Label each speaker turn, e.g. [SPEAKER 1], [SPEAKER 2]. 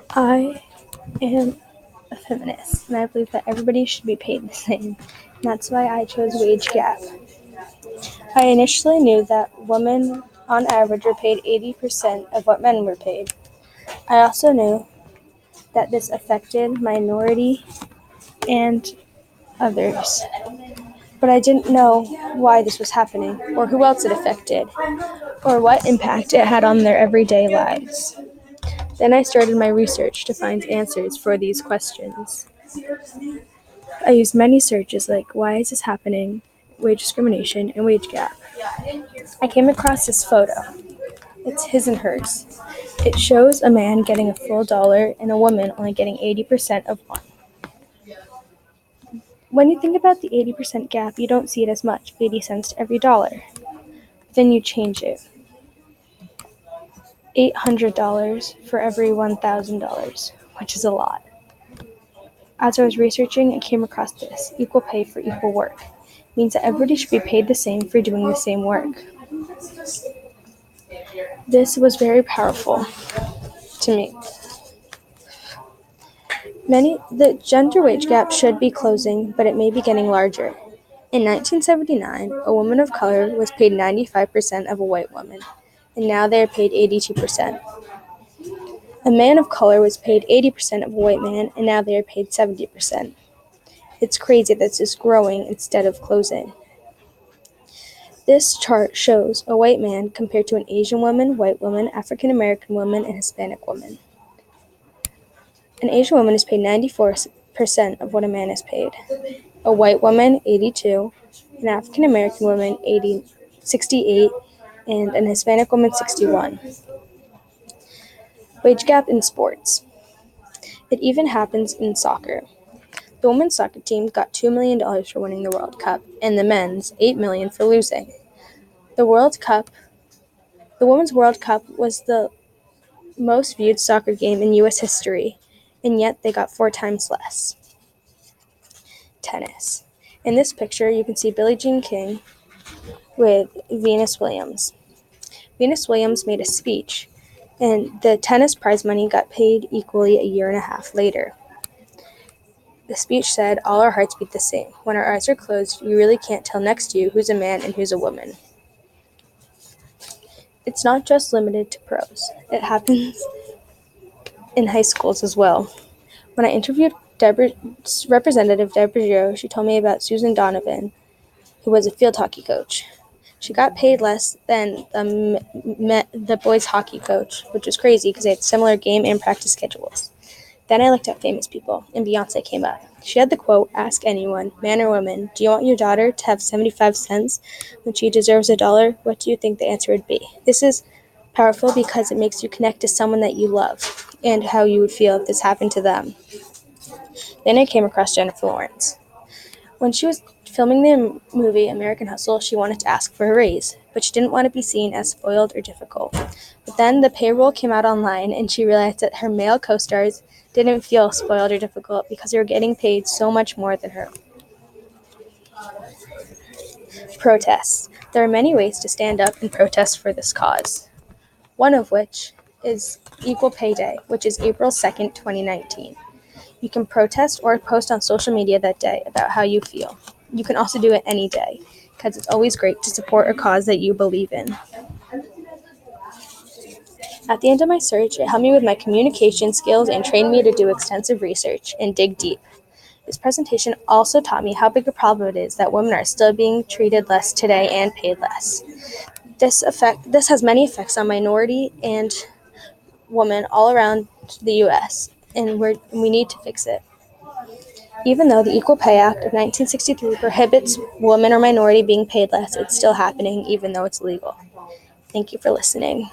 [SPEAKER 1] I am a feminist, and I believe that everybody should be paid the same. And that's why I chose wage gap. I initially knew that women, on average, were paid 80% of what men were paid. I also knew that this affected minority and others. But I didn't know why this was happening, or who else it affected, or what impact it had on their everyday lives. Then I started my research to find answers for these questions. I used many searches like why is this happening, wage discrimination, and wage gap. I came across this photo. It's his and hers. It shows a man getting a full dollar and a woman only getting 80% of one. When you think about the 80% gap, you don't see it as much, 80 cents to every dollar. Then you change it. $800 for every $1,000, which is a lot. As I was researching, I came across this, equal pay for equal work. It means that everybody should be paid the same for doing the same work. This was very powerful to me. The gender wage gap should be closing, but it may be getting larger. In 1979, a woman of color was paid 95% of a white woman, and now they are paid 82%. A man of color was paid 80% of a white man, and now they are paid 70%. It's crazy that this is growing instead of closing. This chart shows a white man compared to an Asian woman, white woman, African American woman, and Hispanic woman. An Asian woman is paid 94% of what a man is paid. A white woman, 82%, an African American woman, 68%, and an Hispanic woman, 61%. Wage gap in sports. It even happens in soccer. The women's soccer team got $2 million for winning the World Cup, and the men's $8 million for losing. The Women's World Cup was the most viewed soccer game in U.S. history, and yet they got 4 times less. Tennis. In this picture, you can see Billie Jean King with Venus Williams. Venus Williams made a speech, and the tennis prize money got paid equally a year and a half later. The speech said, "All our hearts beat the same. When our eyes are closed, you really can't tell next to you who's a man and who's a woman." It's not just limited to pros. It happens in high schools as well. When I interviewed Representative Deborah Giro, she told me about Susan Donovan, who was a field hockey coach. She got paid less than the boys' hockey coach, which was crazy because they had similar game and practice schedules. Then I looked at famous people, and Beyonce came up. She had the quote, "Ask anyone, man or woman, do you want your daughter to have 75 cents when she deserves $1? What do you think the answer would be?" This is powerful because it makes you connect to someone that you love and how you would feel if this happened to them. Then I came across Jennifer Lawrence. When she was filming the movie American Hustle, she wanted to ask for a raise, but she didn't want to be seen as spoiled or difficult. But then the payroll came out online, and she realized that her male co-stars didn't feel spoiled or difficult because they were getting paid so much more than her. Protests. There are many ways to stand up and protest for this cause. One of which is Equal Pay Day, which is April 2nd, 2019. You can protest or post on social media that day about how you feel. You can also do it any day, because it's always great to support a cause that you believe in. At the end of my search, it helped me with my communication skills and trained me to do extensive research and dig deep. This presentation also taught me how big a problem it is that women are still being treated less today and paid less. This has many effects on minority and women all around the U.S., and we need to fix it. Even though the Equal Pay Act of 1963 prohibits women or minority being paid less, it's still happening even though it's legal. Thank you for listening.